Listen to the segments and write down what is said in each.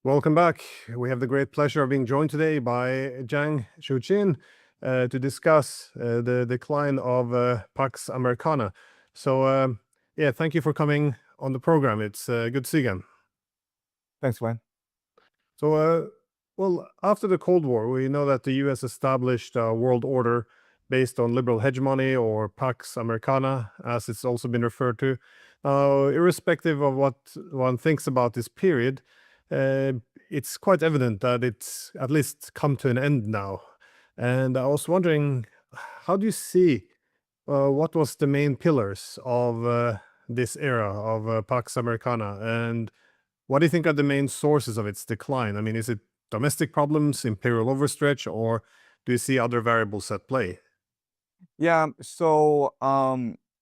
Welcome back. We have the great pleasure of being joined today by Zhang Shuqin to discuss the decline of Pax Americana. So, thank you for coming on the program. It's good to see you again. Thanks, Glenn. So, after the Cold War, we know that the US established a world order based on liberal hegemony, or Pax Americana, as it's also been referred to. Now, irrespective of what one thinks about this period, uh, it's quite evident that it's at least come to an end now. And I was wondering, how do you see what was the main pillars of this era of Pax Americana, and what do you think are the main sources of its decline? I mean, is it domestic problems, imperial overstretch, or do you see other variables at play? Yeah, so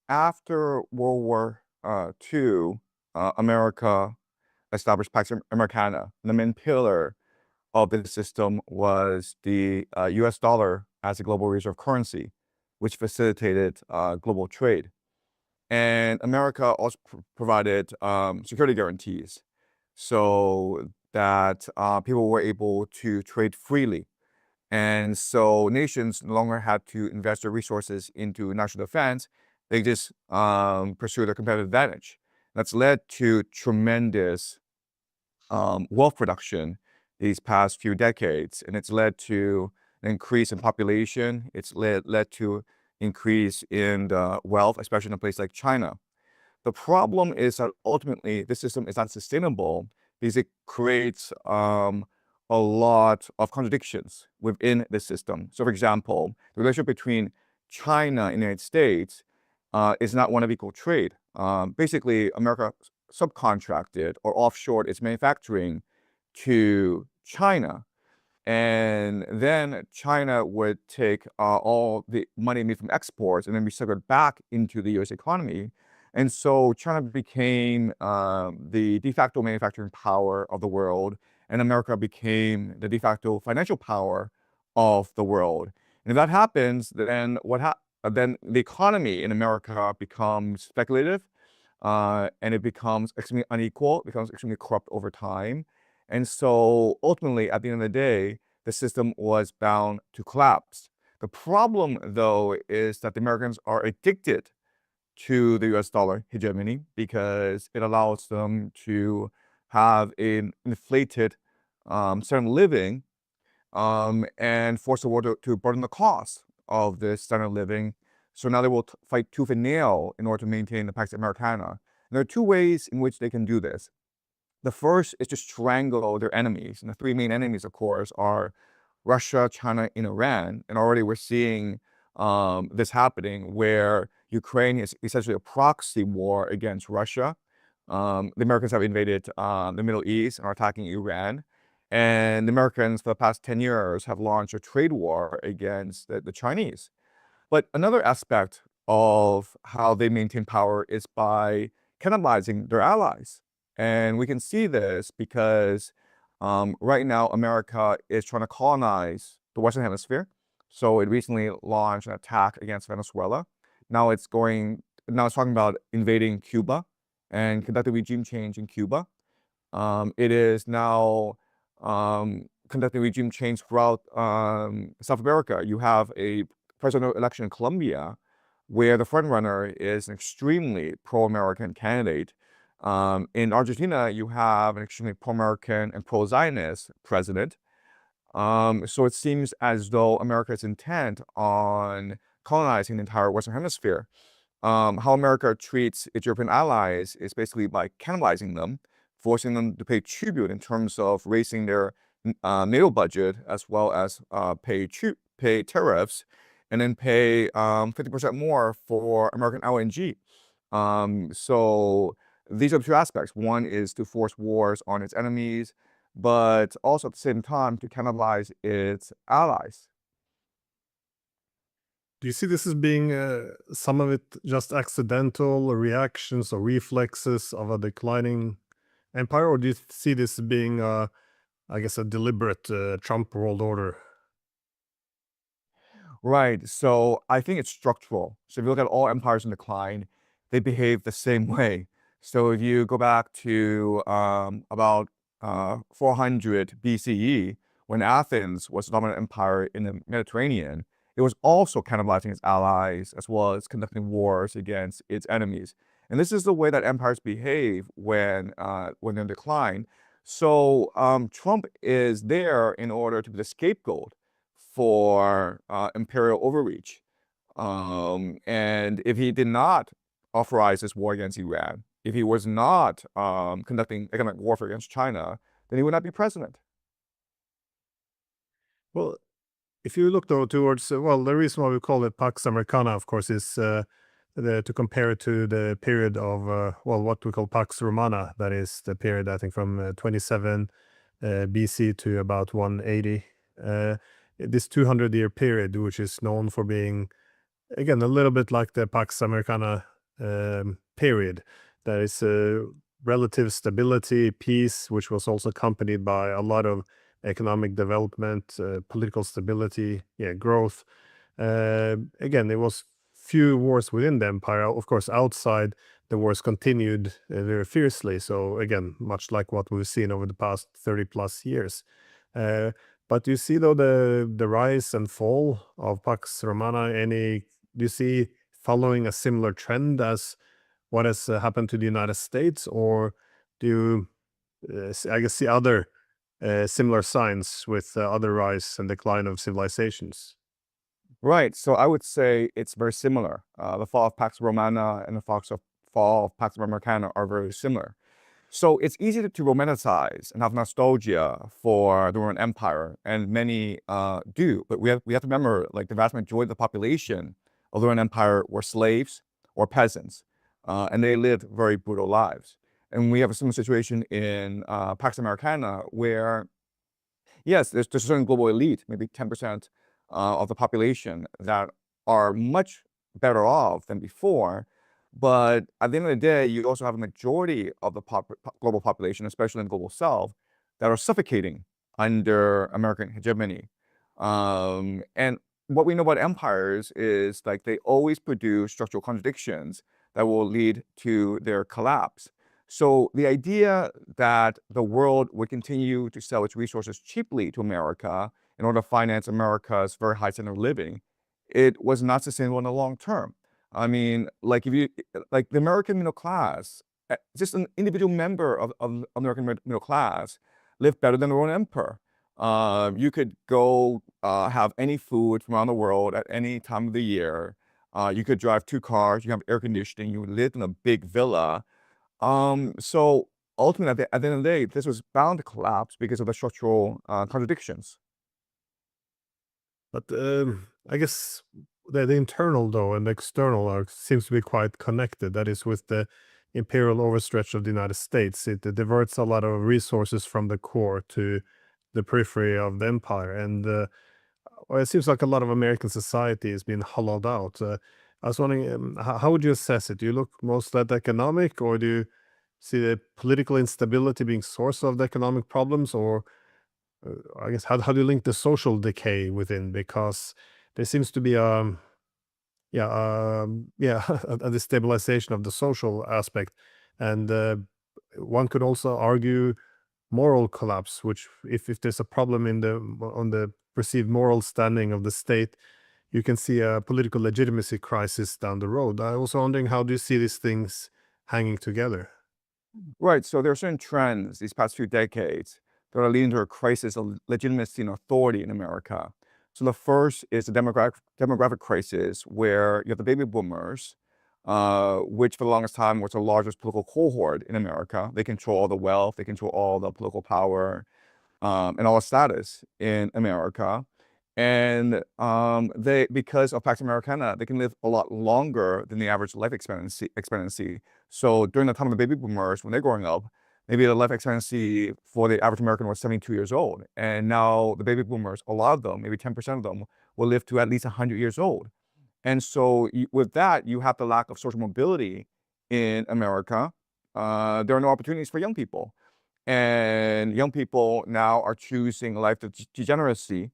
after World War II, America established Pax Americana. The main pillar of the system was the US dollar as a global reserve currency, which facilitated global trade. And America also provided security guarantees so that people were able to trade freely. And so nations no longer had to invest their resources into national defense. They just pursue their competitive advantage. That's led to tremendous wealth production these past few decades. And it's led to an increase in population. It's led to increase in wealth, especially in a place like China. The problem is that ultimately this system is not sustainable because it creates a lot of contradictions within the system. So for example, the relationship between China and the United States is not one of equal trade. Basically, America subcontracted or offshored its manufacturing to China. And then China would take all the money made from exports and then recycle it back into the US economy. And so China became the de facto manufacturing power of the world, and America became the de facto financial power of the world. And if that happens, then then the economy in America becomes speculative, and it becomes extremely unequal, it becomes extremely corrupt over time. And so ultimately, at the end of the day, the system was bound to collapse. The problem, though, is that the Americans are addicted to the US dollar hegemony because it allows them to have an inflated standard of living and force the world to burden the cost of this standard of living. So now they will fight tooth and nail in order to maintain the Pax Americana. And there are two ways in which they can do this. The first is to strangle their enemies. And the three main enemies, of course, are Russia, China, and Iran. And already we're seeing this happening where Ukraine is essentially a proxy war against Russia. The Americans have invaded the Middle East and are attacking Iran. And the Americans, for the past 10 years, have launched a trade war against the Chinese. But another aspect of how they maintain power is by cannibalizing their allies. And we can see this because right now America is trying to colonize the Western Hemisphere. So it recently launched an attack against Venezuela. Now it's talking about invading Cuba and conducting regime change in Cuba. It is now conducting regime change throughout South America. You have a presidential election in Colombia where the frontrunner is an extremely pro-American candidate. In Argentina, you have an extremely pro-American and pro-Zionist president. So it seems as though America is intent on colonizing the entire Western Hemisphere. How America treats its European allies is basically by cannibalizing them, forcing them to pay tribute in terms of raising their NATO budget, as well as pay tariffs, and then pay 50% more for American LNG. So these are two aspects. One is to force wars on its enemies, but also at the same time to cannibalize its allies. Do you see this as being some of it just accidental reactions or reflexes of a declining empire, or do you see this being, I guess, a deliberate Trump world order? Right. So I think it's structural. So if you look at all empires in decline, they behave the same way. So if you go back to about 400 BCE, when Athens was the dominant empire in the Mediterranean, it was also cannibalizing its allies as well as conducting wars against its enemies. And this is the way that empires behave when they're in decline. So Trump is there in order to be the scapegoat for imperial overreach. And if he did not authorize this war against Iran, if he was not conducting economic warfare against China, then he would not be president. Well, if you look though towards, well, the reason why we call it Pax Americana, of course, is to compare it to the period of, well, what we call Pax Romana. That is the period, I think, from 27 BC to about 180. This 200-year period, which is known for being, again, a little bit like the Pax Americana period. There is relative stability, peace, which was also accompanied by a lot of economic development, political stability, growth. Again, it was few wars within the empire. Of course, outside, the wars continued very fiercely. So again, much like what we've seen over the past 30 plus years. But do you see though the rise and fall of Pax Romana? Do you see following a similar trend as what has happened to the United States, or do you, I guess, see other similar signs with other rise and decline of civilizations? Right. So I would say it's very similar. The fall of Pax Romana and the fall of Pax Americana are very similar. So it's easy to romanticize and have nostalgia for the Roman Empire, and many do. But we have to remember, like, the vast majority of the population of the Roman Empire were slaves or peasants, and they lived very brutal lives. And we have a similar situation in Pax Americana, where yes, there's a certain global elite, maybe 10% of the population, that are much better off than before. But at the end of the day, you also have a majority of the global population, especially in the global south, that are suffocating under American hegemony. And what we know about empires is, like, they always produce structural contradictions that will lead to their collapse. So the idea that the world would continue to sell its resources cheaply to America in order to finance America's very high standard of living, it was not sustainable in the long term. I mean, like, if you, like, the American middle class, just an individual member of American middle class, lived better than the Roman Empire. You could go have any food from around the world at any time of the year. You could drive 2 cars, you have air conditioning, you lived in a big villa. So ultimately, at the end of the day, this was bound to collapse because of the structural contradictions. But I guess the internal though and the external seems to be quite connected. That is, with the imperial overstretch of the United States, it diverts a lot of resources from the core to the periphery of the empire, and well, it seems like a lot of American society is being hollowed out. I was wondering, how would you assess it? Do you look mostly at economic, or do you see the political instability being source of the economic problems, or I guess how do you link the social decay within? Because there seems to be a destabilization of the social aspect, and one could also argue moral collapse, which if there's a problem in on the perceived moral standing of the state, you can see a political legitimacy crisis down the road. I was wondering, how do you see these things hanging together? Right. So there are certain trends these past few decades that are leading to a crisis of legitimacy and authority in America. So the first is the demographic crisis, where you have the baby boomers, which for the longest time was the largest political cohort in America. They control all the wealth, they control all the political power, and all the status in America. And they, because of Pax Americana, they can live a lot longer than the average life expectancy. So during the time of the baby boomers, when they're growing up, maybe the life expectancy for the average American was 72 years old. And now the baby boomers, a lot of them, maybe 10% of them, will live to at least 100 years old. And so with that, you have the lack of social mobility in America. There are no opportunities for young people. And young people now are choosing a life of degeneracy,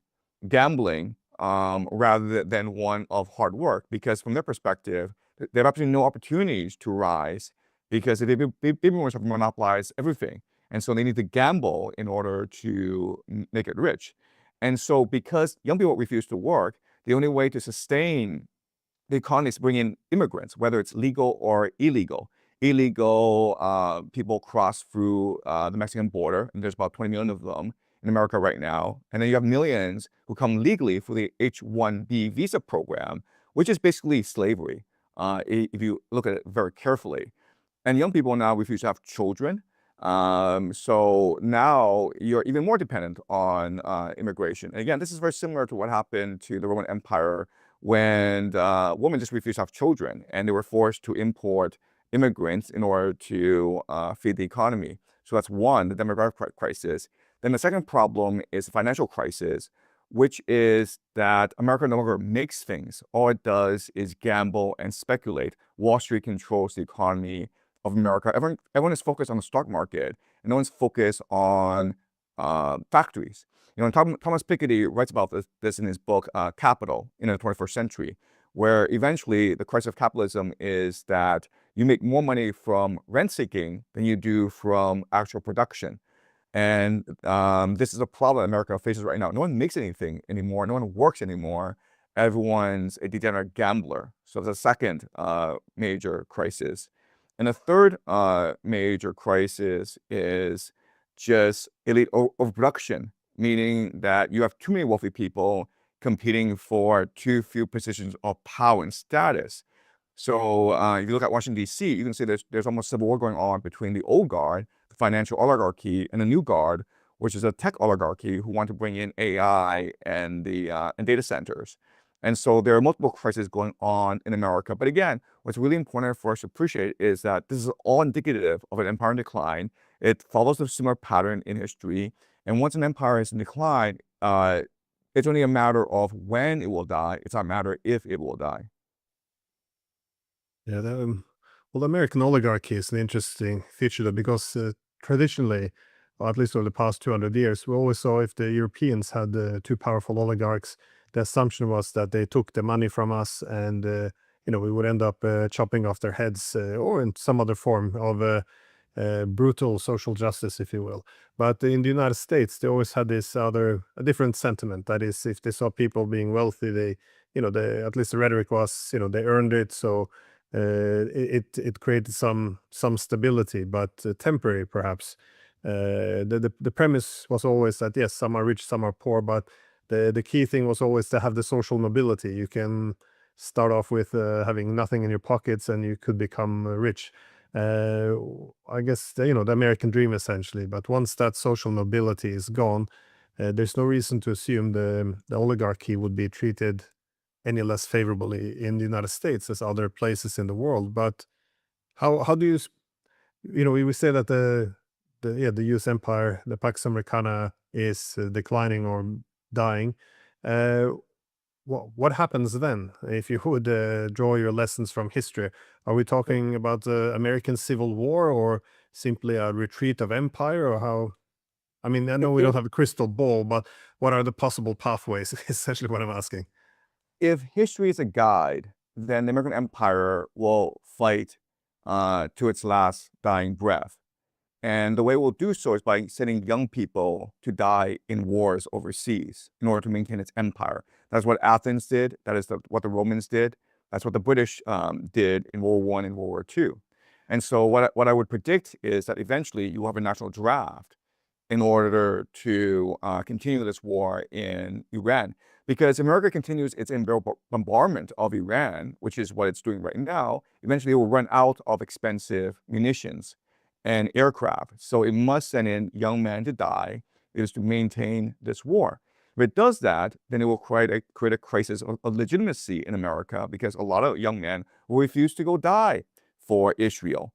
gambling, rather than one of hard work, because from their perspective, they have absolutely no opportunities to rise, because the baby boomers have monopolized everything. And so they need to gamble in order to make it rich. And so because young people refuse to work, the only way to sustain the economy is to bring in immigrants, whether it's legal or illegal. Illegal people cross through the Mexican border, and there's about 20 million of them in America right now. And then you have millions who come legally through the H-1B visa program, which is basically slavery, if you look at it very carefully. And young people now refuse to have children. So now you're even more dependent on immigration. And again, this is very similar to what happened to the Roman Empire when women just refused to have children and they were forced to import immigrants in order to feed the economy. So that's one, the demographic crisis. Then the second problem is the financial crisis, which is that America no longer makes things. All it does is gamble and speculate. Wall Street controls the economy of America. Everyone is focused on the stock market, and no one's focused on factories. You know, Thomas Piketty writes about this in his book, Capital in the 21st Century, where eventually the crisis of capitalism is that you make more money from rent-seeking than you do from actual production. And this is a problem America faces right now. No one makes anything anymore. No one works anymore. Everyone's a degenerate gambler. So the second major crisis. And the third major crisis is just elite overproduction, meaning that you have too many wealthy people competing for too few positions of power and status. So if you look at Washington, D.C., you can see there's almost civil war going on between the old guard, the financial oligarchy, and the new guard, which is a tech oligarchy who want to bring in AI and data centers. And so there are multiple crises going on in America. But again, what's really important for us to appreciate is that this is all indicative of an empire in decline. It follows a similar pattern in history. And once an empire is in decline, it's only a matter of when it will die. It's not a matter if it will die. Yeah, well, the American oligarchy is an interesting feature though, because traditionally, or at least over the past 200 years, we always saw if the Europeans had two powerful oligarchs, the assumption was that they took the money from us and, we would end up chopping off their heads or in some other form of brutal social justice, if you will. But in the United States, they always had a different sentiment. That is, if they saw people being wealthy, at least the rhetoric was, they earned it. So it created some stability, but temporary perhaps. The premise was always that yes, some are rich, some are poor, but the key thing was always to have the social mobility. You can start off with having nothing in your pockets, and you could become rich. I guess the American dream essentially. But once that social mobility is gone, there's no reason to assume the oligarchy would be treated any less favorably in the United States as other places in the world. But how do we say that the U.S. empire, the Pax Americana, is declining or dying. What happens then if you would draw your lessons from history? Are we talking about the American Civil War or simply a retreat of empire, or how? I mean, I know we don't have a crystal ball, but what are the possible pathways? Is essentially what I'm asking. If history is a guide, then the American Empire will fight to its last dying breath. And the way we'll do so is by sending young people to die in wars overseas in order to maintain its empire. That's what Athens did. That is what the Romans did. That's what the British did in World War I and World War II. And so what I would predict is that eventually you will have a national draft in order to continue this war in Iran. Because America continues its bombardment of Iran, which is what it's doing right now, eventually it will run out of expensive munitions and aircraft. So it must send in young men to die. It is to maintain this war. If it does that, then it will create a crisis of legitimacy in America, because a lot of young men will refuse to go die for Israel.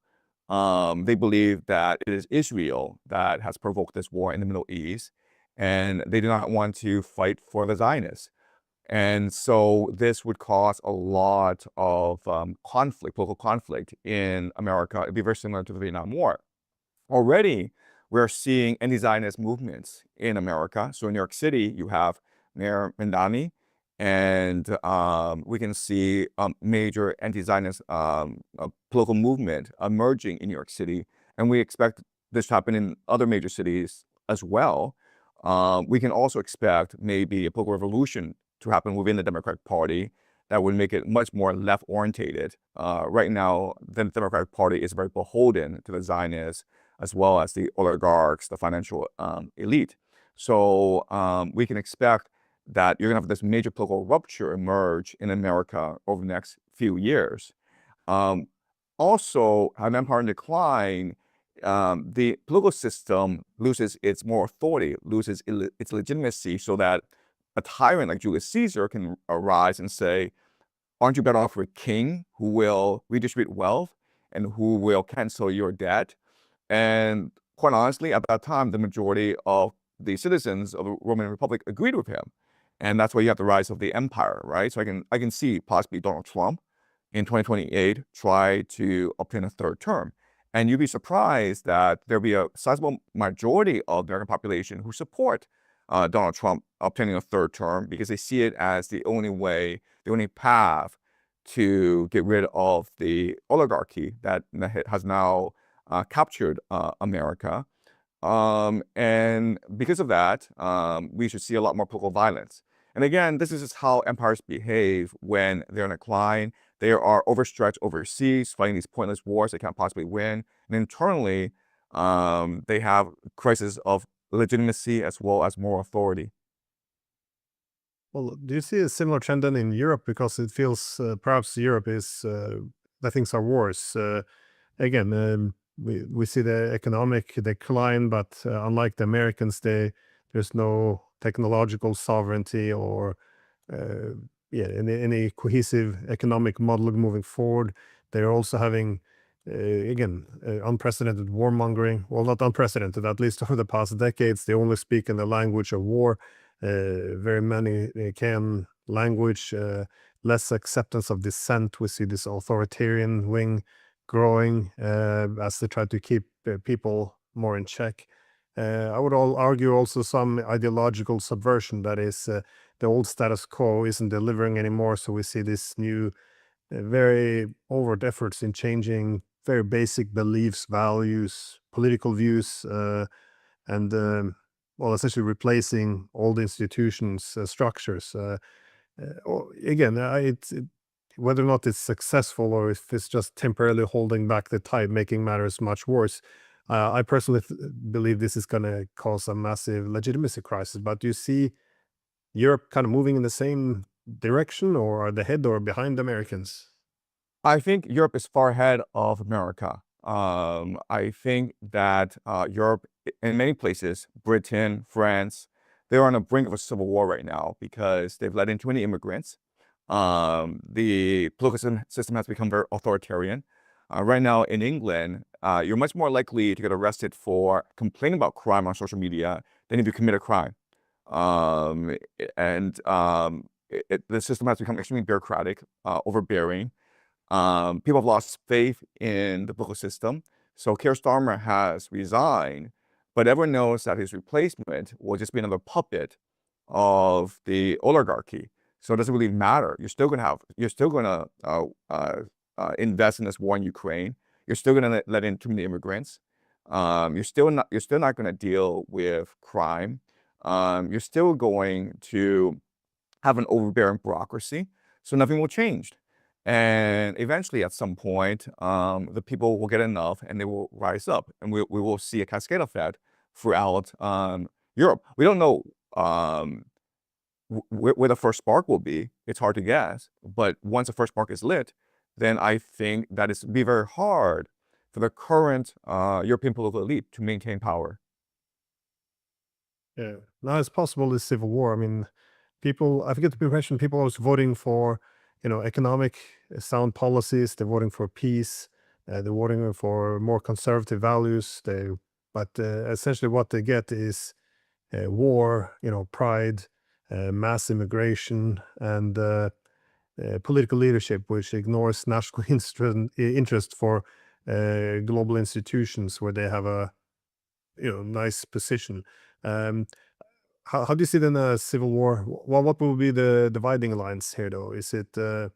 They believe that it is Israel that has provoked this war in the Middle East, and they do not want to fight for the Zionists. And so this would cause a lot of political conflict in America. It'd be very similar to the Vietnam War. Already, we're seeing anti-Zionist movements in America. So in New York City, you have Mayor Mandani, and we can see a major anti-Zionist political movement emerging in New York City. And we expect this to happen in other major cities as well. We can also expect maybe a political revolution to happen within the Democratic Party that would make it much more left-orientated. Right now, the Democratic Party is very beholden to the Zionists as well as the oligarchs, the financial elite. So we can expect that you're going to have this major political rupture emerge in America over the next few years. Also, an empire in decline, the political system loses its moral authority, loses its legitimacy, so that a tyrant like Julius Caesar can arise and say, aren't you better off with a king who will redistribute wealth and who will cancel your debt? And quite honestly, at that time, the majority of the citizens of the Roman Republic agreed with him. And that's why you have the rise of the empire, right? So I can see possibly Donald Trump in 2028 try to obtain a third term. And you'd be surprised that there'll be a sizable majority of the American population who support Donald Trump obtaining a third term because they see it as the only way, the only path to get rid of the oligarchy that has now captured America. And because of that, we should see a lot more political violence. And again, this is just how empires behave when they're in decline. They are overstretched overseas, fighting these pointless wars they can't possibly win. And internally, they have crises of legitimacy as well as moral authority. Well, do you see a similar trend then in Europe? Because it feels perhaps Europe is that things are worse. Again, we see the economic decline, but unlike the Americans, there's no technological sovereignty or yeah, any cohesive economic model moving forward. They're also having again unprecedented warmongering. Well, not unprecedented, at least over the past decades. They only speak in the language of war. Very many can language, less acceptance of dissent. We see this authoritarian wing growing as they try to keep people more in check. I would argue also some ideological subversion, that is, the old status quo isn't delivering anymore. So we see this new, very overt efforts in changing very basic beliefs, values, political views, and well, essentially replacing old institutions, structures. Again, whether or not it's successful or if it's just temporarily holding back the tide, making matters much worse. I personally believe this is going to cause a massive legitimacy crisis. But do you see Europe kind of moving in the same direction, or are they ahead or behind the Americans? I think Europe is far ahead of America. I think that Europe, in many places, Britain, France, they're on the brink of a civil war right now because they've let in too many immigrants. The political system has become very authoritarian. Right now in England, you're much more likely to get arrested for complaining about crime on social media than if you commit a crime. The system has become extremely bureaucratic, overbearing. People have lost faith in the political system. So Keir Starmer has resigned, but everyone knows that his replacement will just be another puppet of the oligarchy. So it doesn't really matter. You're still gonna invest in this war in Ukraine. You're still gonna let in too many immigrants. You're still not gonna deal with crime. You're still going to have an overbearing bureaucracy. So nothing will change. And eventually, at some point, the people will get enough and they will rise up. And we will see a cascade effect throughout Europe. We don't know where the first spark will be. It's hard to guess. But once the first spark is lit, then I think that it's be very hard for the current European political elite to maintain power. Yeah. Now it's possible this civil war. I mean, people, I forget the impression, people are voting for, economic sound policies. They're voting for peace. They're voting for more conservative values. But essentially what they get is war, pride, mass immigration, and political leadership, which ignores national interest for global institutions where they have a, nice position. Um, how do you see then a civil war? Well, what will be the dividing lines here, though? Is it yeah,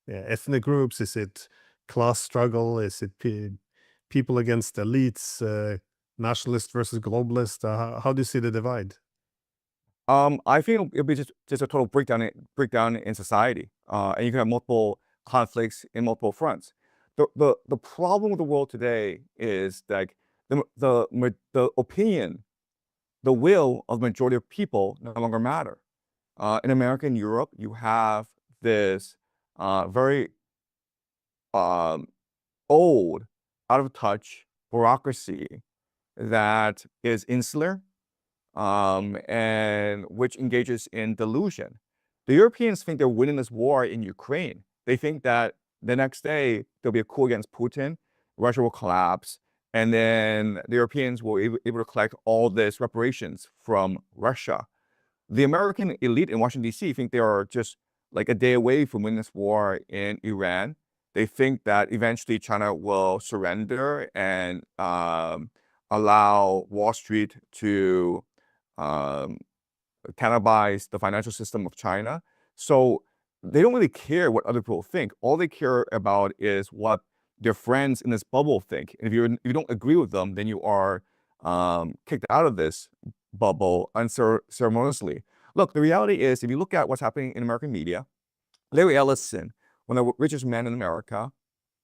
ethnic groups? Is it class struggle? Is it people against elites? nationalist versus globalist? How do you see the divide? I think it'll be just a total breakdown in society, and you can have multiple conflicts in multiple fronts. The problem with the world today is like the opinion, the will of the majority of people no longer matter. In America and Europe, you have this very old, out of touch bureaucracy that is insular, and which engages in delusion. The Europeans think they're winning this war in Ukraine. They think that the next day there'll be a coup against Putin, Russia will collapse, and then the Europeans will be able to collect all this reparations from Russia. The American elite in Washington, D.C. think they are just like a day away from winning this war in Iran. They think that eventually China will surrender and allow Wall Street to um, cannibalize the financial system of China. So they don't really care what other people think. All they care about is what their friends in this bubble think. And if you don't agree with them, then you are kicked out of this bubble unceremoniously. Look, the reality is, if you look at what's happening in American media, Larry Ellison, one of the richest men in America,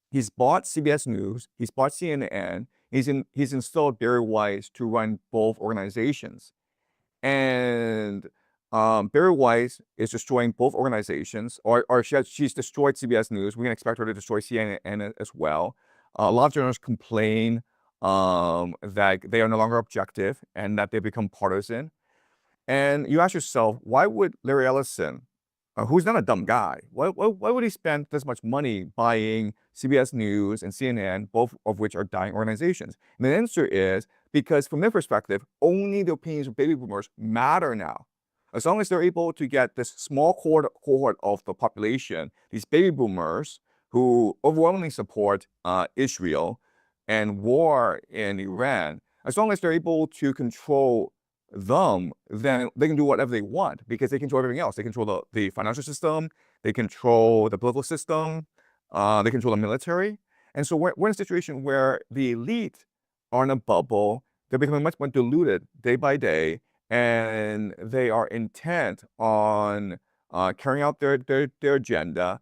he's bought CBS News, he's bought CNN, he's installed Barry Weiss to run both organizations. And Barry Weiss is destroying both organizations, or she's destroyed CBS News. We can expect her to destroy CNN as well. A lot of journalists complain that they are no longer objective and that they become partisan. And you ask yourself, why would Larry Ellison, who's not a dumb guy, why would he spend this much money buying CBS News and CNN, both of which are dying organizations? And the answer is because from their perspective, only the opinions of baby boomers matter now. As long as they're able to get this small cohort of the population, these baby boomers who overwhelmingly support Israel and war in Iran, as long as they're able to control them, then they can do whatever they want because they control everything else. They control the financial system, they control the political system, they control the military. And so we're in a situation where the elite are in a bubble. They're becoming much more diluted day by day, and they are intent on carrying out their agenda.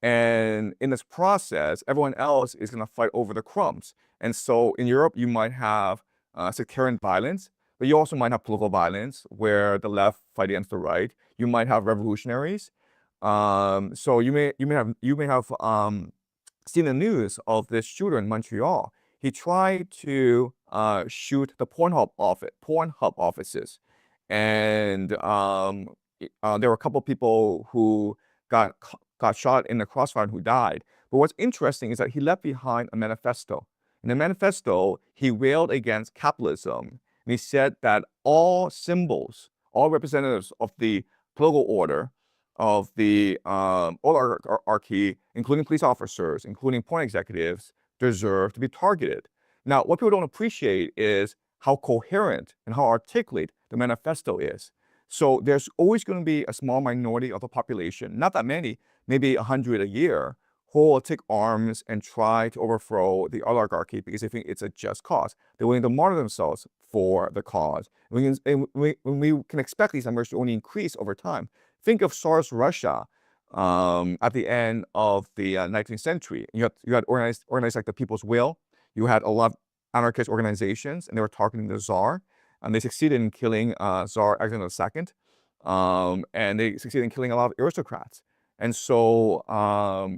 And in this process, everyone else is going to fight over the crumbs. And so in Europe, you might have sectarian violence, but you also might have political violence where the left fight against the right. You might have revolutionaries. So you may have seen the news of this shooter in Montreal. He tried to shoot the Pornhub offices, and there were a couple of people who got shot in the crossfire who died. But what's interesting is that he left behind a manifesto. In the manifesto, he railed against capitalism, and he said that all symbols, all representatives of the political order, of the oligarchy, including police officers, including porn executives, deserve to be targeted. Now, what people don't appreciate is how coherent and how articulate the manifesto is. So there's always going to be a small minority of the population, not that many, maybe 100 a year, who will take arms and try to overthrow the oligarchy because they think it's a just cause. They're willing to martyr themselves for the cause. We can expect these numbers to only increase over time. Think of SARS Russia at the end of the 19th century. You had organized like the People's Will. You had a lot of anarchist organizations, and they were targeting the Tsar. And they succeeded in killing Tsar Alexander II. And they succeeded in killing a lot of aristocrats. And so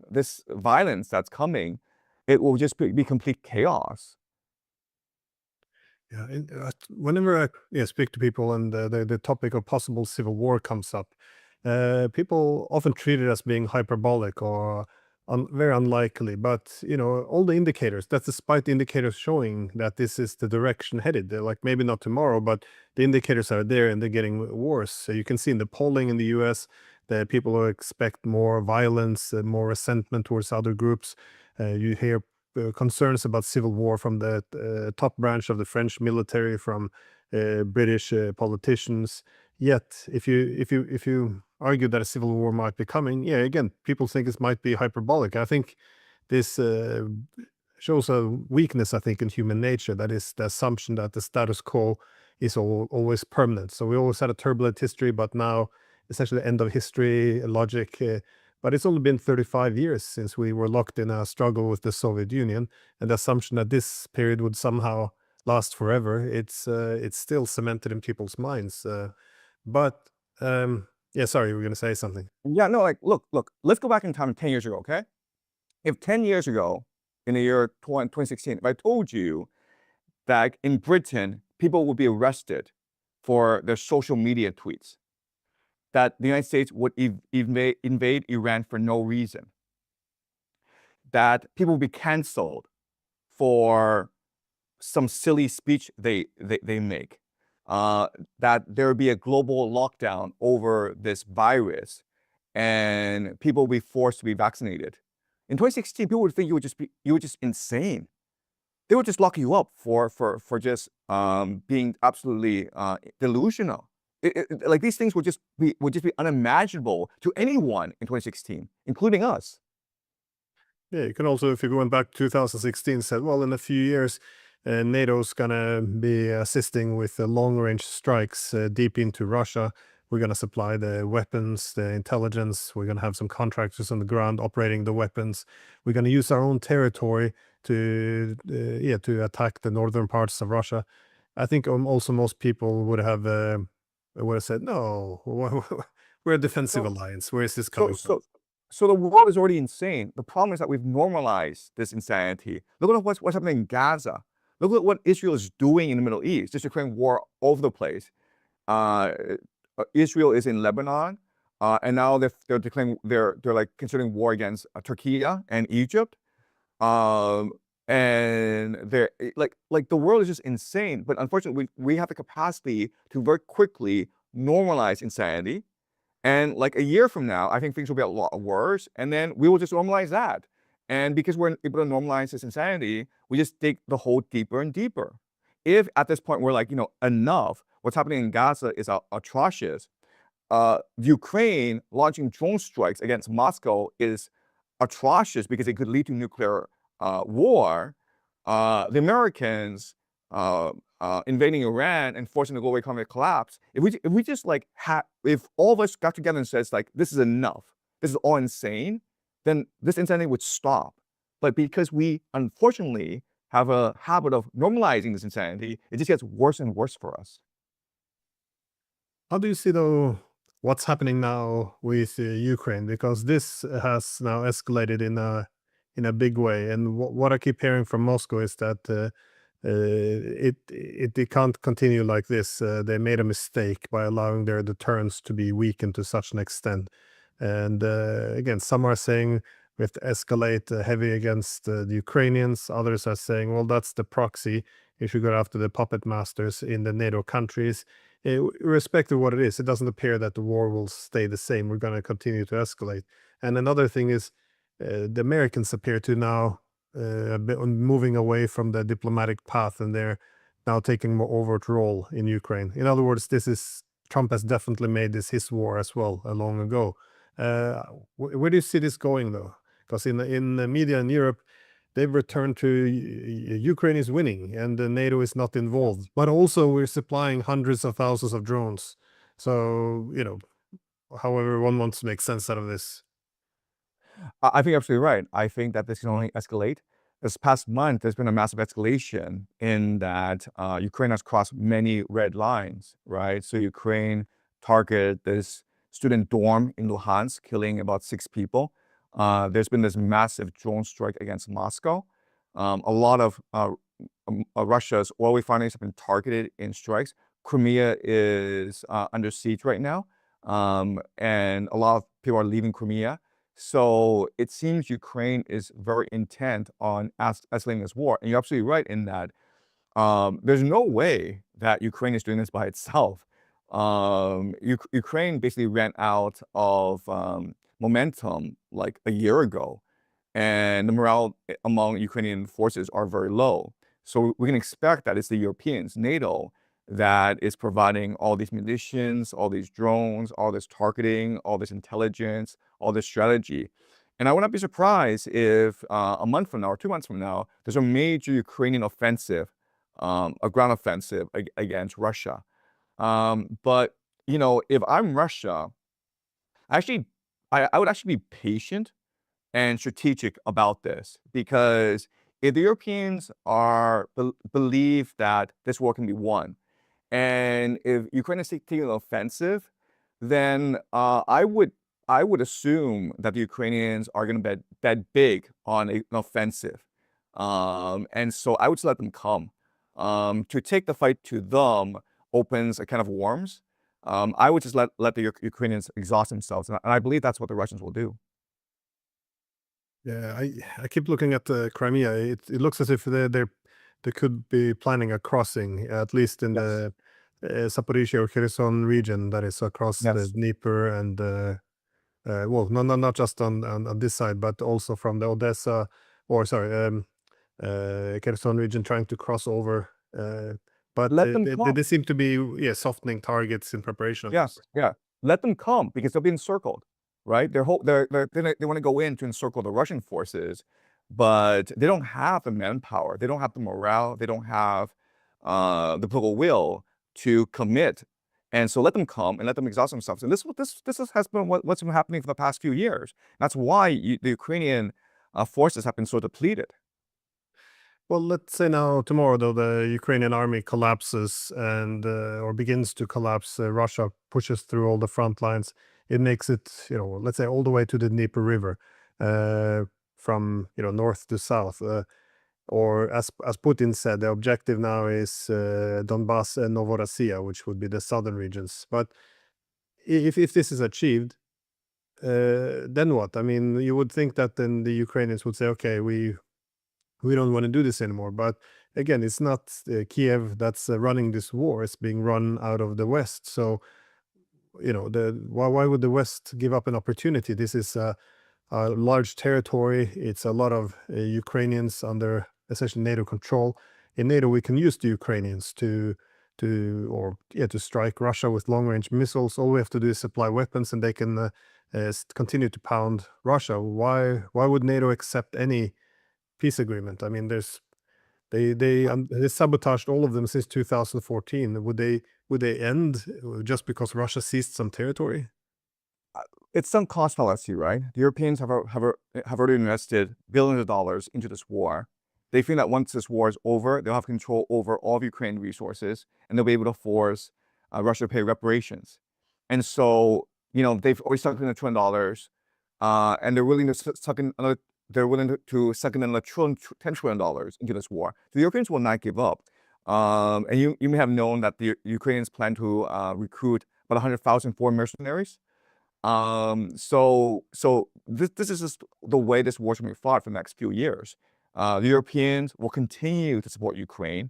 this violence that's coming, it will just be complete chaos. Yeah, and, whenever I speak to people and the topic of possible civil war comes up, people often treat it as being hyperbolic or very unlikely. But all the indicators, that's despite the indicators showing that this is the direction headed. They're like maybe not tomorrow, but the indicators are there and they're getting worse. So you can see in the polling in the U.S. that people expect more violence, more resentment towards other groups. You hear concerns about civil war from the top branch of the French military, from British politicians. Yet, if you argue that a civil war might be coming, yeah, again, people think this might be hyperbolic. I think this shows a weakness, I think, in human nature. That is the assumption that the status quo is always permanent. So we always had a turbulent history, but now essentially the end of history logic. But it's only been 35 years since we were locked in a struggle with the Soviet Union, and the assumption that this period would somehow last forever, it's still cemented in people's minds. But yeah, sorry, you were going to say something. Yeah, no, like, look, let's go back in time 10 years ago, okay? If 10 years ago, in the year 2016, if I told you that in Britain, people would be arrested for their social media tweets, that the United States would invade Iran for no reason, that people would be canceled for some silly speech they make, that there would be a global lockdown over this virus, and people would be forced to be vaccinated. In 2016, people would think you were just insane. They would just lock you up for just being absolutely delusional. Like these things would just be unimaginable to anyone in 2016, including us. Yeah, you can also, if you went back to 2016, said, well, in a few years, NATO's gonna be assisting with long-range strikes deep into Russia. We're gonna supply the weapons, the intelligence. We're gonna have some contractors on the ground operating the weapons. We're gonna use our own territory to attack the northern parts of Russia. I think also most people would have said, no, we're a defensive So, alliance. Where is this so, coming from? so, so the world is already insane. The problem is that we've normalized this insanity. Look at what's happening in Gaza. Look at what Israel is doing in the Middle East. There's Ukraine war all over the place. Uh, Israel is in Lebanon, and now they're declaring they're like considering war against Turkey and Egypt. Um, and they're like the world is just insane. But unfortunately, we have the capacity to very quickly normalize insanity. And like a year from now, I think things will be a lot worse. And then we will just normalize that. And because we're able to normalize this insanity, we just dig the hole deeper and deeper. If at this point we're like, enough, what's happening in Gaza is atrocious. Ukraine launching drone strikes against Moscow is atrocious because it could lead to nuclear war. The Americans invading Iran and forcing the global economic collapse. If we just like if all of us got together and says like this is enough, this is all insane, then this insanity would stop. But because we unfortunately have a habit of normalizing this insanity, it just gets worse and worse for us. How do you see, though, what's happening now with Ukraine? Because this has now escalated in a big way, and what I keep hearing from Moscow is that it can't continue like this. They made a mistake by allowing their deterrence to be weakened to such an extent. And again, some are saying we have to escalate heavy against the Ukrainians. Others are saying, well, that's the proxy. You should go after the puppet masters in the NATO countries. Irrespective of what it is, it doesn't appear that the war will stay the same. We're going to continue to escalate. And another thing is, the Americans appear to now a bit moving away from the diplomatic path, and they're now taking more overt role in Ukraine. In other words, Trump has definitely made this his war as well long ago. Where do you see this going, though? Because in the media in Europe, they've returned to Ukraine is winning and the NATO is not involved. But also we're supplying hundreds of thousands of drones. So, however one wants to make sense out of this. I think you're absolutely right. I think that this can only escalate. This past month, there's been a massive escalation in that Ukraine has crossed many red lines, right? So Ukraine targeted this student dorm in Luhansk, killing about 6 people. There's been this massive drone strike against Moscow. A lot of Russia's oil refineries have been targeted in strikes. Crimea is under siege right now, and a lot of people are leaving Crimea. So it seems Ukraine is very intent on escalating this war. And you're absolutely right in that there's no way that Ukraine is doing this by itself. Ukraine basically ran out of momentum like a year ago, and the morale among Ukrainian forces are very low. So we can expect that it's the Europeans, NATO, that is providing all these munitions, all these drones, all this targeting, all this intelligence, all this strategy. And I would not be surprised if a month from now or 2 months from now, there's a major Ukrainian offensive, a ground offensive against Russia. But if I'm Russia, actually, I would actually be patient and strategic about this, because if the Europeans believe that this war can be won, and if Ukraine is taking an offensive, then I would assume that the Ukrainians are going to bet big on an offensive, and so I would just let them come. To take the fight to them opens a can of worms. I would just let the Ukrainians exhaust themselves, and I believe that's what the Russians will do. Yeah, I keep looking at the Crimea. It looks as if they could be planning a crossing, at least in Yes. the Zaporizhia or Kherson region, that is across the Yes. Dnieper and well, not just on this side, but also from the Odessa, or sorry, Kherson region, trying to cross over. But Let them they come. seem to be, yeah, softening targets in preparation for Yes, yeah. Let them come because they'll be encircled, right? They want to go in to encircle the Russian forces, but they don't have the manpower, they don't have the morale, they don't have the political will to commit. And so let them come and let them exhaust themselves. And has been what's been happening for the past few years. That's why the Ukrainian forces have been so depleted. Well, let's say now tomorrow, though, the Ukrainian army collapses and or begins to collapse. Russia pushes through all the front lines. It makes it, let's say, all the way to the Dnieper River, from north to south. Or as Putin said, the objective now is Donbass and Novorossiya, which would be the southern regions. But if this is achieved, then what? I mean, you would think that then the Ukrainians would say, okay, we don't want to do this anymore. But again, it's not Kiev that's running this war. It's being run out of the West. So, why would the West give up an opportunity? This is a large territory. It's a lot of Ukrainians under essentially NATO control. In NATO, we can use the Ukrainians to strike Russia with long-range missiles. All we have to do is supply weapons, and they can continue to pound Russia. Why would NATO accept any peace agreement? I mean, they sabotaged all of them since 2014. Would they end just because Russia seized some territory? It's some cost fallacy, right? The Europeans have already invested billions of dollars into this war. They think that once this war is over, they'll have control over all of Ukrainian resources, and they'll be able to force Russia to pay reparations. And so, they've always sucked in $1 trillion, and they're willing to suck in another. They're willing to suck in another $10 trillion into this war. So the Europeans will not give up. And you may have known that the Ukrainians plan to recruit about 100,000 foreign mercenaries. So this is just the way this war is going to be fought for the next few years. The Europeans will continue to support Ukraine.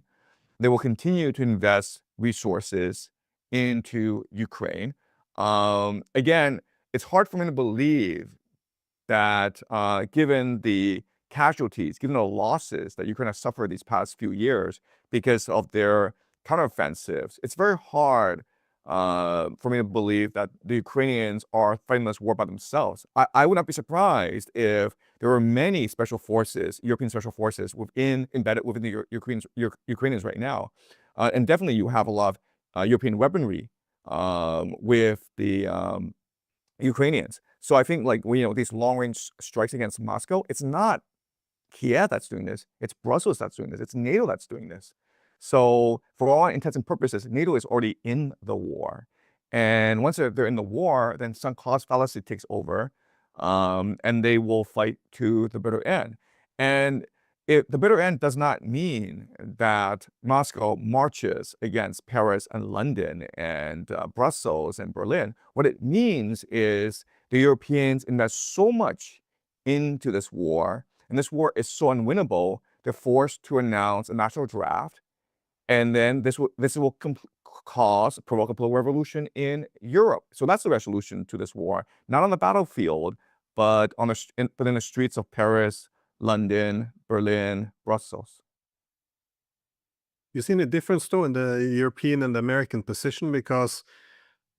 They will continue to invest resources into Ukraine. Again, it's hard for me to believe that given the casualties, given the losses that Ukraine has suffered these past few years because of their counteroffensives, it's very hard for me to believe that the Ukrainians are fighting this war by themselves. I would not be surprised if there were many special forces, European special forces, embedded within the Ukrainians right now. And definitely you have a lot of European weaponry with the Ukrainians. So I think these long-range strikes against Moscow, it's not Kiev that's doing this, it's Brussels that's doing this, it's NATO that's doing this. So for all intents and purposes, NATO is already in the war. And once they're in the war, then sunk cost fallacy takes over, and they will fight to the bitter end. And the bitter end does not mean that Moscow marches against Paris and London and Brussels and Berlin. What it means is the Europeans invest so much into this war, and this war is so unwinnable, they're forced to announce a national draft, and then this will provoke a political revolution in Europe. So that's the resolution to this war, not on the battlefield, but in the streets of Paris, London, Berlin, Brussels. You seen a difference though in the European and the American position? Because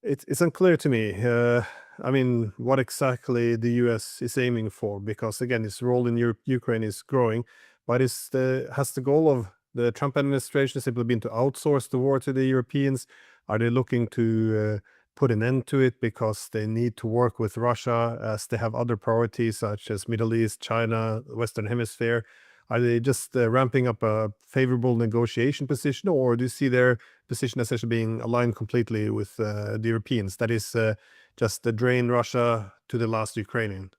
it's unclear to me. I mean, what exactly the US is aiming for, because again, its role in Ukraine is growing, but has the goal of the Trump administration simply been to outsource the war to the Europeans? Are they looking to put an end to it because they need to work with Russia as they have other priorities such as Middle East, China, Western Hemisphere? Are they just ramping up a favorable negotiation position, or do you see their position as actually being aligned completely with the Europeans? That is just drain Russia to the last Ukrainian.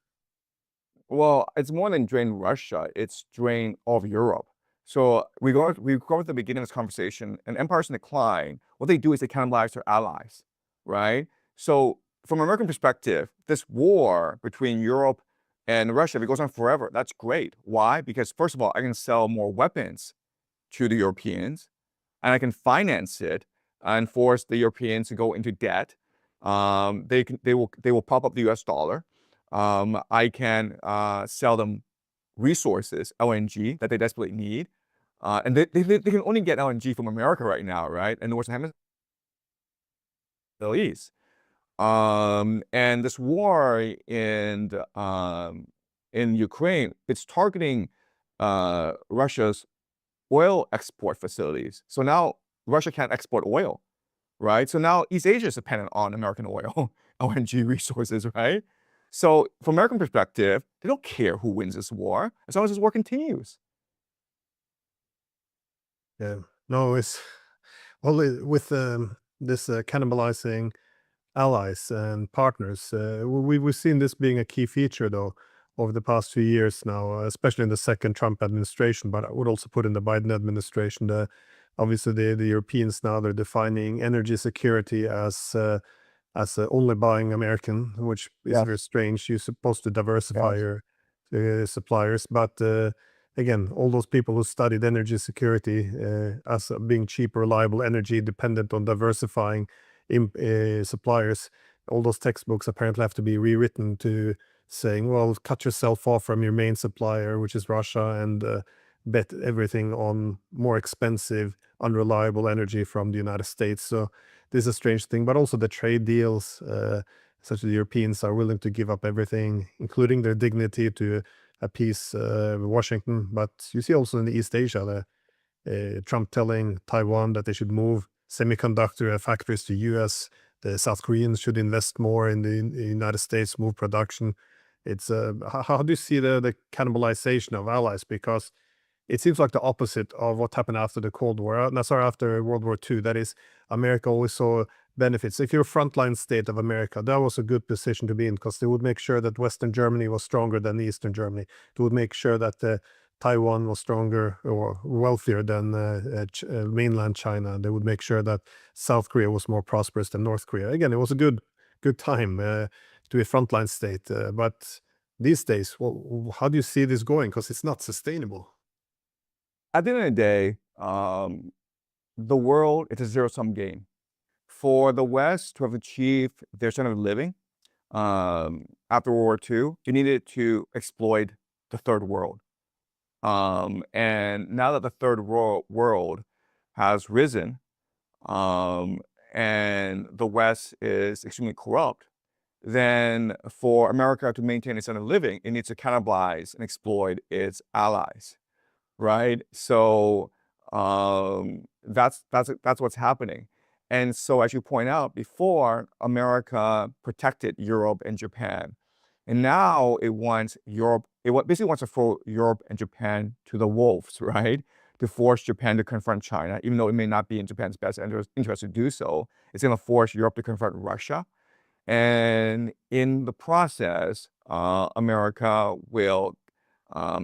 Well, it's more than drain Russia, it's drain all of Europe. So we go at the beginning of this conversation, and empires in decline, what they do is they cannibalize their allies, right? So from an American perspective, this war between Europe and Russia, if it goes on forever, that's great. Why? Because first of all, I can sell more weapons to the Europeans, and I can finance it and force the Europeans to go into debt. They will prop up the US dollar. I can sell them resources, LNG, that they desperately need. And they can only get LNG from America right now, right? And the Western Hemisphere, Middle East. And this war in Ukraine, it's targeting Russia's oil export facilities. So now Russia can't export oil, right? So now East Asia is dependent on American oil, LNG resources, right? So from American perspective, they don't care who wins this war as long as this war continues. Yeah. No, it's well with this cannibalizing allies and partners. We've seen this being a key feature, though, over the past few years now, especially in the second Trump administration. But I would also put in the Biden administration. Obviously, the Europeans now they're defining energy security as only buying American, which is very Yes, strange. You're supposed to diversify yes, your suppliers, but again, all those people who studied energy security as being cheap, reliable energy, dependent on diversifying suppliers, all those textbooks apparently have to be rewritten to saying, well, cut yourself off from your main supplier, which is Russia, and bet everything on more expensive, unreliable energy from the United States. So this is a strange thing, but also the trade deals, such as the Europeans are willing to give up everything, including their dignity, to appease Washington. But you see also in the East Asia, Trump telling Taiwan that they should move semiconductor factories to US. The South Koreans should invest more in the United States, move production. It's how do you see the cannibalization of allies? Because it seems like the opposite of what happened after the Cold War. Sorry, after World War II. That is, America always saw benefits. If you're a frontline state of America, that was a good position to be in because they would make sure that Western Germany was stronger than Eastern Germany. They would make sure that Taiwan was stronger or wealthier than mainland China. They would make sure that South Korea was more prosperous than North Korea. Again, it was a good time to be a frontline state. But these days, well, how do you see this going? Because it's not sustainable. at the end of the day, the world is a zero-sum game. For the West to have achieved their standard of living after World War II, you needed to exploit the third world. And now that the third world has risen, and the West is extremely corrupt, then for America to maintain its standard of living, it needs to cannibalize and exploit its allies, right? So that's what's happening. And so, as you point out, before America protected Europe and Japan, and now it wants Europe. Basically wants to throw Europe and Japan to the wolves, right? To force Japan to confront China, even though it may not be in Japan's best interest to do so. It's going to force Europe to confront Russia. And in the process, America will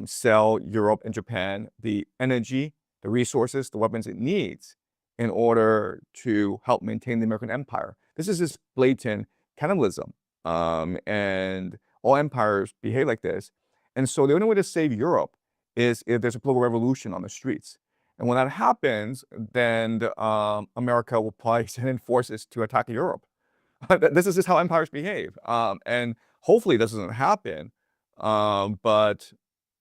sell Europe and Japan the energy, the resources, the weapons it needs in order to help maintain the American empire. This is just blatant cannibalism. And all empires behave like this. And so the only way to save Europe is if there's a global revolution on the streets. And when that happens, then America will probably send in forces to attack Europe. This is just how empires behave. And hopefully this doesn't happen. But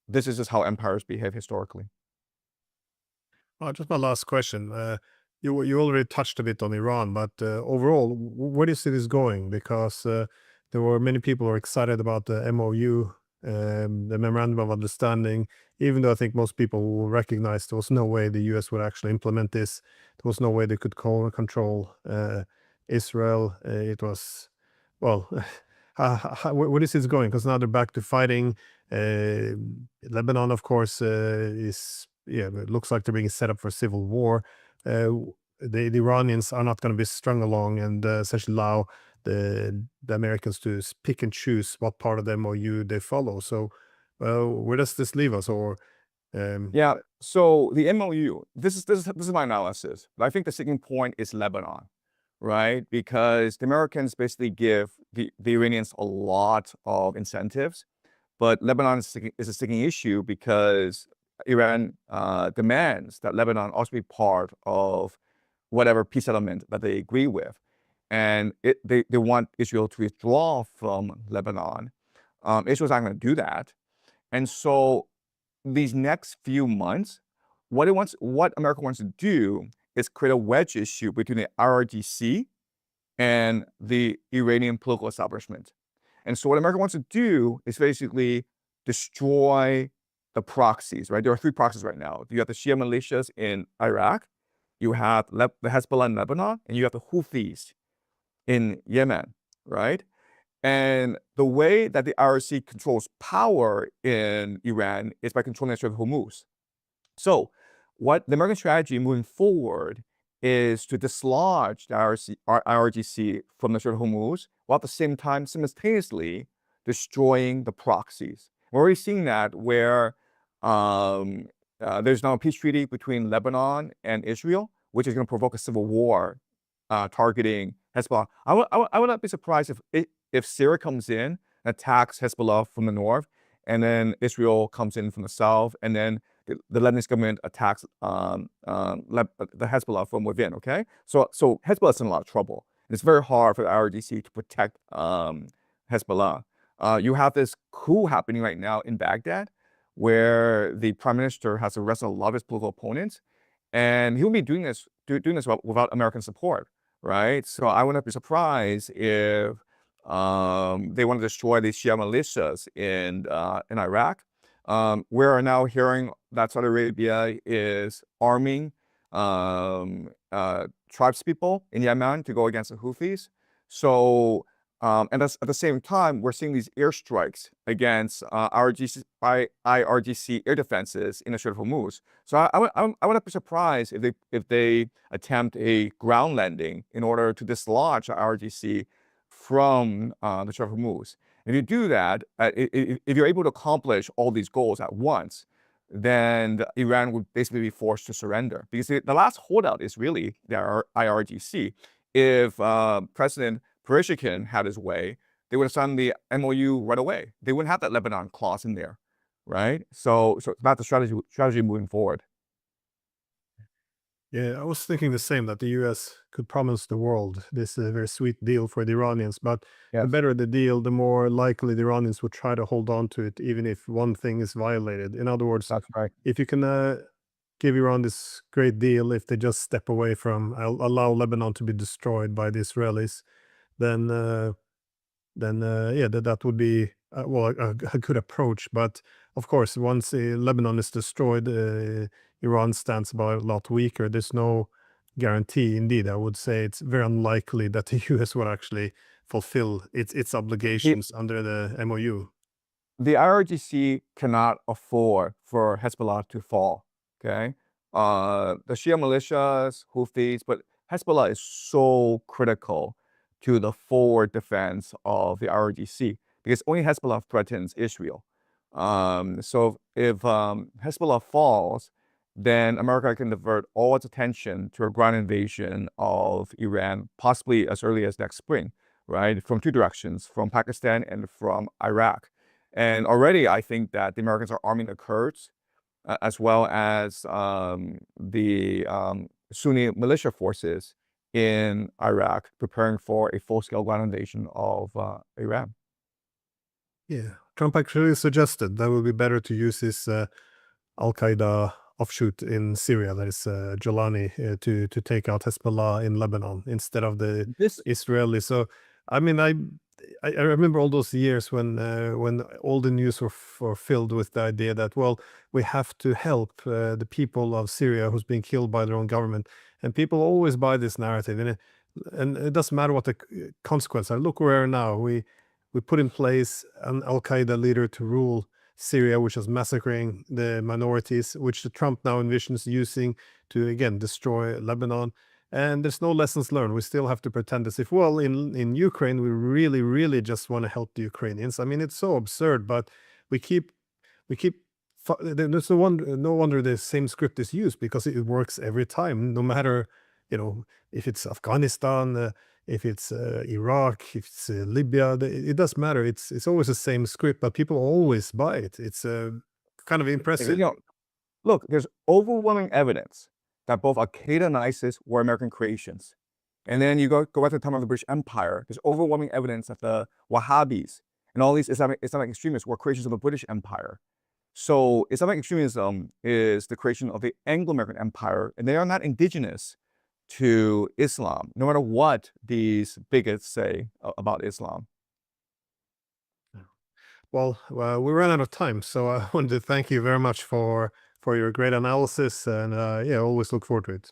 this is just how empires behave historically. Just my last question. You already touched a bit on Iran, but overall, where do you see this going? Because there were many people who were excited about the MOU, the Memorandum of Understanding, even though I think most people will recognize there was no way the US would actually implement this. There was no way they could control Israel. It was, well, where this is going, because now they're back to fighting. Lebanon, of course, it looks like they're being set up for civil war. The Iranians are not going to be strung along and essentially allow the Americans to pick and choose what part of the MOU they follow. So, where does this leave us? Or Yeah. So the MOU, this is my analysis. But I think the sticking point is Lebanon, right? Because the Americans basically give the Iranians a lot of incentives, but Lebanon is a sticking issue because Iran demands that Lebanon also be part of whatever peace settlement that they agree with. And they want Israel to withdraw from Lebanon. Israel's not going to do that. And so these next few months, what America wants to do is create a wedge issue between the IRGC and the Iranian political establishment. And so what America wants to do is basically destroy the proxies, right? There are 3 proxies right now. You have the Shia militias in Iraq, you have the Hezbollah in Lebanon, and you have the Houthis in Yemen, right? And the way that the IRC controls power in Iran is by controlling the Strait of Hormuz. So what the American strategy moving forward is to dislodge the IRGC from the Strait of Hormuz, while at the same time simultaneously destroying the proxies. We're already seeing that where there's now a peace treaty between Lebanon and Israel, which is going to provoke a civil war targeting Hezbollah. I would not be surprised if Syria comes in and attacks Hezbollah from the north, and then Israel comes in from the south, and then the Lebanese government attacks the Hezbollah from within. Okay, so Hezbollah is in a lot of trouble. It's very hard for the IRGC to protect Hezbollah. You have this coup happening right now in Baghdad, where the prime minister has arrested a lot of his political opponents, and he'll be doing this without American support, right? So I would not be surprised if they want to destroy the Shia militias in Iraq. We are now hearing that Saudi Arabia is arming tribespeople in Yemen to go against the Houthis. So, and at the same time, we're seeing these airstrikes against IRGC air defenses in the Strait of Hormuz. So I would not be surprised if they attempt a ground landing in order to dislodge IRGC from the Strait of Hormuz. If you do that, if you're able to accomplish all these goals at once, then Iran would basically be forced to surrender. Because the last holdout is really the IRGC. If President Pereshikin had his way, they would have signed the MOU right away. They wouldn't have that Lebanon clause in there, right? So that's the strategy moving forward. Yeah, I was thinking the same, that the US could promise the world this very sweet deal for the Iranians, but the Yes. better the deal, the more likely the Iranians would try to hold on to it, even if one thing is violated. In other words, That's right. if you can give Iran this great deal, if they just step away from, allow Lebanon to be destroyed by the Israelis, then yeah, that would be well a good approach. But of course, once Lebanon is destroyed, Iran stands about a lot weaker. There's no guarantee. Indeed, I would say it's very unlikely that the US will actually fulfill its obligations under the MOU. The IRGC cannot afford for Hezbollah to fall. Okay, the Shia militias, Houthis, but Hezbollah is so critical to the forward defense of the IRGC because only Hezbollah threatens Israel. So if Hezbollah falls, then America can divert all its attention to a ground invasion of Iran, possibly as early as next spring, right? From 2 directions, from Pakistan and from Iraq. And already, I think that the Americans are arming the Kurds, as well as the Sunni militia forces in Iraq, preparing for a full-scale ground invasion of Iran. Yeah, Trump actually suggested that it would be better to use his Al-Qaeda offshoot in Syria, that is Jolani, to take out Hezbollah in Lebanon instead of the This Israelis. So, I mean, I remember all those years when all the news were filled with the idea that, well, we have to help the people of Syria who's being killed by their own government, and people always buy this narrative, and it doesn't matter what the consequences are. Look where we are now. We put in place an Al Qaeda leader to rule Syria, which is massacring the minorities, which the Trump now envisions using to again destroy Lebanon. And there's no lessons learned. We still have to pretend as if, well, in Ukraine, we really, really just want to help the Ukrainians. I mean, it's so absurd, but we keep there's no wonder the same script is used, because it works every time, no matter, if it's Afghanistan, if it's Iraq, if it's Libya, it doesn't matter. It's always the same script, but people always buy it. It's kind of You impressive. know, look, there's overwhelming evidence that both Al-Qaeda and ISIS were American creations. And then you go back to the time of the British Empire, there's overwhelming evidence that the Wahhabis and all these Islamic extremists were creations of the British Empire. So Islamic extremism is the creation of the Anglo-American Empire, and they are not indigenous to Islam, no matter what these bigots say about Islam. Well, we ran out of time, so I wanted to thank you very much for your great analysis, and yeah, always look forward to it.